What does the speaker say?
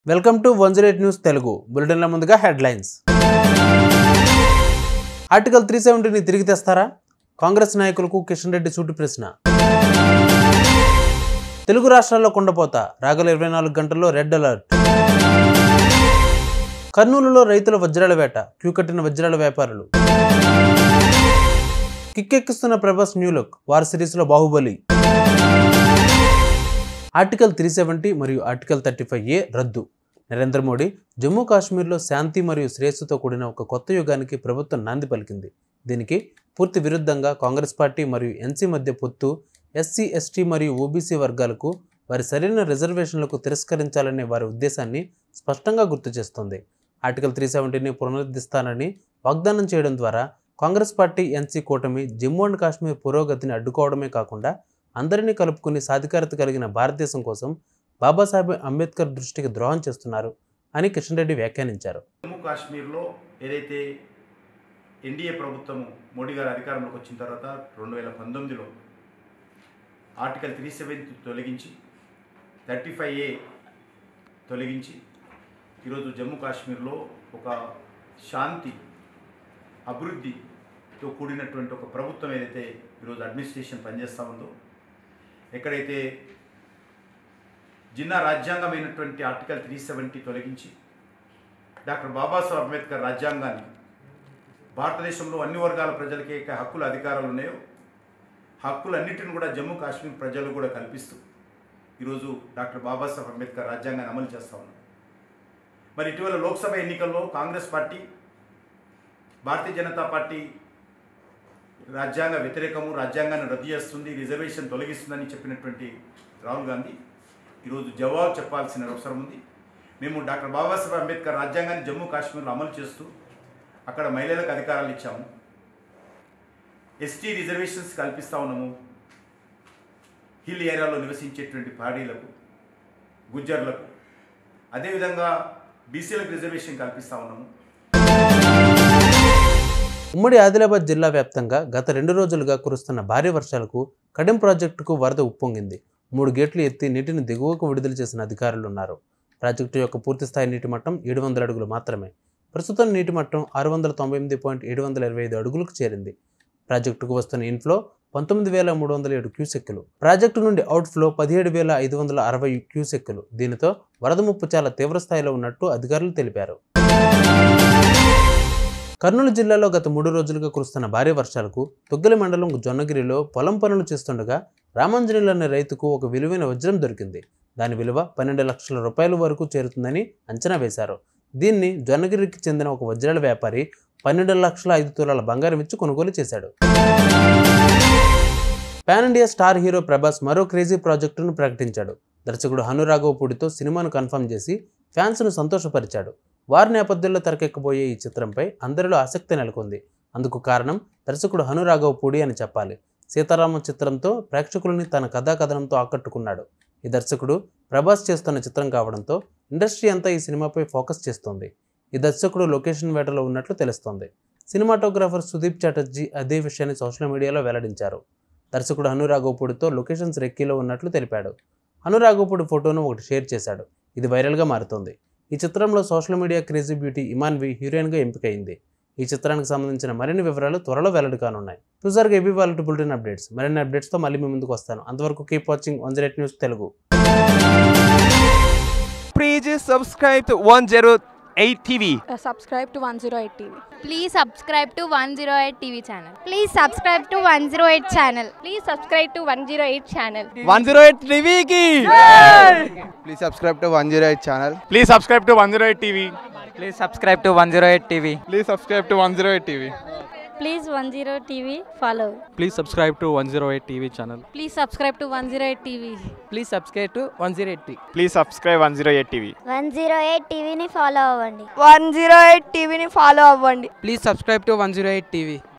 Welcome to 108 news Telugu బులెటిన్ల ముందుగా headlines. Article 370ని తిరిగి తెస్తారా? కాంగ్రెస్ నాయకులకు కిషన్ రెడ్డి సూటి ప్రశ్న. తెలుగు రాష్ట్రాల్లో కుండపోత, రాగల 24 గంటల్లో రెడ్ అలర్ట్. కర్నూలులో రైతుల వజ్రాల వేట, క్యూ కట్టిన వజ్రాల వ్యాపారులు. కిక్కెక్కిస్తున్న ప్రభాస్ న్యూ లుక్, వార్ సిరీస్లో బాహుబలి. ఆర్టికల్ 370 మరియు ఆర్టికల్ 35A రద్దు. నరేంద్ర మోడీ జమ్మూ కాశ్మీర్లో శాంతి మరియు శ్రేయస్సుతో కూడిన ఒక కొత్త యుగానికి ప్రభుత్వం నాంది పలికింది. దీనికి పూర్తి విరుద్ధంగా కాంగ్రెస్ పార్టీ మరియు ఎన్సీ మధ్య పొత్తు ఎస్సీ, ఎస్టీ మరియు ఓబీసీ వర్గాలకు వారి సరైన రిజర్వేషన్లకు తిరస్కరించాలనే వారి ఉద్దేశాన్ని స్పష్టంగా గుర్తు చేస్తోంది. ఆర్టికల్ 370ని పునరుద్ధరిస్తానని వాగ్దానం చేయడం ద్వారా కాంగ్రెస్ పార్టీ ఎన్సీ కూటమి జమ్మూ అండ్ కాశ్మీర్ పురోగతిని అడ్డుకోవడమే కాకుండా అందరినీ కలుపుకుని సాధికారత కలిగిన భారతదేశం కోసం బాబాసాహెబ్ అంబేద్కర్ దృష్టికి ద్రోహం చేస్తున్నారు అని కిషన్ రెడ్డి వ్యాఖ్యానించారు. జమ్మూ కాశ్మీర్లో ఏదైతే ఎన్డీఏ ప్రభుత్వం మోడీ గారు అధికారంలోకి వచ్చిన తర్వాత 2019లో ఆర్టికల్ 370 తొలగించి 35A తొలగించి ఈరోజు జమ్మూ కాశ్మీర్లో ఒక శాంతి అభివృద్ధితో కూడినటువంటి ఒక ప్రభుత్వం ఏదైతే ఈరోజు అడ్మినిస్ట్రేషన్ పనిచేస్తూ ఉందో, ఎక్కడైతే జిన్నా రాజ్యాంగమైనటువంటి ఆర్టికల్ 370 తొలగించి డాక్టర్ బాబాసాహెబ్ అంబేద్కర్ రాజ్యాంగాన్ని భారతదేశంలో అన్ని వర్గాల ప్రజలకి హక్కుల అధికారాలు ఉన్నాయో హక్కులన్నింటిని కూడా జమ్మూ కాశ్మీర్ ప్రజలు కూడా కల్పిస్తూ ఈరోజు డాక్టర్ బాబాసాహెబ్ అంబేద్కర్ రాజ్యాంగాన్ని అమలు చేస్తూ ఉన్నారు. మరి ఇటీవల లోక్సభ ఎన్నికల్లో కాంగ్రెస్ పార్టీ, భారతీయ జనతా పార్టీ రాజ్యాంగ వ్యతిరేకము, రాజ్యాంగాన్ని రద్దు చేస్తుంది, రిజర్వేషన్ తొలగిస్తుందని చెప్పినటువంటి రాహుల్ గాంధీ ఈరోజు జవాబు చెప్పాల్సిన అవసరం ఉంది. మేము డాక్టర్ బాబాసాహెబ్ అంబేద్కర్ రాజ్యాంగాన్ని జమ్మూ కాశ్మీర్లో అమలు చేస్తూ అక్కడ మహిళలకు అధికారాలు ఇచ్చాము, ఎస్టీ రిజర్వేషన్స్ కల్పిస్తూ ఉన్నాము, హిల్ ఏరియాలో నివసించేటువంటి పహాడీలకు, గుజ్జర్లకు, అదేవిధంగా బీసీలకు రిజర్వేషన్ కల్పిస్తూ ఉన్నాము. ఉమ్మడి ఆదిలాబాద్ జిల్లా వ్యాప్తంగా గత 2 రోజులుగా కురుస్తున్న భారీ వర్షాలకు కడెం ప్రాజెక్టుకు వరద ఉప్పొంగింది. 3 గేట్లు ఎత్తి నీటిని దిగువకు విడుదల చేసిన అధికారులు ఉన్నారు. ప్రాజెక్టు యొక్క పూర్తిస్థాయి నీటి మట్టం 700 అడుగులు మాత్రమే. ప్రస్తుతం నీటి మట్టం 698.725 అడుగులకు చేరింది. ప్రాజెక్టుకు వస్తున్న ఇన్ఫ్లో 19,307 క్యూసెక్కులు, ప్రాజెక్టు నుండి అవుట్ఫ్లో 17,560 క్యూసెక్కులు. దీనితో వరద ముప్పు చాలా తీవ్రస్థాయిలో ఉన్నట్టు అధికారులు తెలిపారు. కర్నూలు జిల్లాలో గత 3 రోజులుగా కురుస్తున్న భారీ వర్షాలకు తుగ్గలి మండలం జొన్నగిరిలో పొలం పనులు చేస్తుండగా రామాంజనేయులు అనే రైతుకు ఒక విలువైన వజ్రం దొరికింది. దాని విలువ 12 లక్షల రూపాయల వరకు చేరుతుందని అంచనా వేశారు. దీన్ని జొన్నగిరికి చెందిన ఒక వజ్రాల వ్యాపారి 12,05 తులాల బంగారం ఇచ్చి కొనుగోలు చేశాడు. Pan India star hero Prabhas మరో క్రేజీ ప్రాజెక్టును ప్రకటించాడు. దర్శకుడు హను రాఘవపూడితో సినిమాను కన్ఫర్మ్ చేసి ఫ్యాన్స్ను సంతోషపరిచాడు. వారి నేపథ్యంలో తెరకెక్కబోయే ఈ చిత్రంపై అందరిలో ఆసక్తి నెలకొంది. అందుకు కారణం దర్శకుడు హను రాఘవపూడి అని చెప్పాలి. సీతారామం చిత్రంతో ప్రేక్షకులని తన కథాకథనంతో ఆకట్టుకున్నాడు. ఈ దర్శకుడు ప్రభాస్ చేస్తున్న చిత్రం కావడంతో ఇండస్ట్రీ అంతా ఈ సినిమాపై ఫోకస్ చేస్తోంది. ఈ దర్శకుడు లొకేషన్ వేటలో ఉన్నట్లు తెలుస్తోంది. సినిమాటోగ్రాఫర్ సుదీప్ చటర్జీ అదే విషయాన్ని సోషల్ మీడియాలో వెల్లడించారు. దర్శకుడు హను రాఘవపూడితో లొకేషన్స్ రెక్కీలో ఉన్నట్లు తెలిపాడు. హను రాఘవపూడి ఫోటోను ఒకటి షేర్ చేశాడు. ఇది వైరల్గా మారుతోంది. ఈ చిత్రంలో social media crazy beauty Imanvi హీరోయిన్గా ఎంపికైంది. ఈ చిత్రానికి సంబంధించిన మరిన్ని వివరాలు త్వరలో వెల్లడి కానున్నాయి. చూసారుగా ఏబీ వాళ్ళ బులెటిన్ అప్డేట్స్. మరిన్ని అప్డేట్స్తో మళ్ళీ మీ ముందుకు వస్తాను. అంతవరకు keep watching 108 news Telugu. Please subscribe to 108 TV. Subscribe to 108 TV. Please subscribe to 108 TV channel. Please subscribe to 108 channel. Please subscribe to 108 channel. 108 TV ki. Please subscribe to 108 channel. Please subscribe to 108 TV. Please subscribe to 108 TV. Please subscribe to 108 TV. Please 108 TV follow. Please subscribe to 108 TV channel. Please subscribe to 108 TV. Please subscribe to 108 TV. Please subscribe 108 TV. 108 TV ni follow అవ్వండి. 108 TV ni follow అవ్వండి. Please subscribe to 108 TV.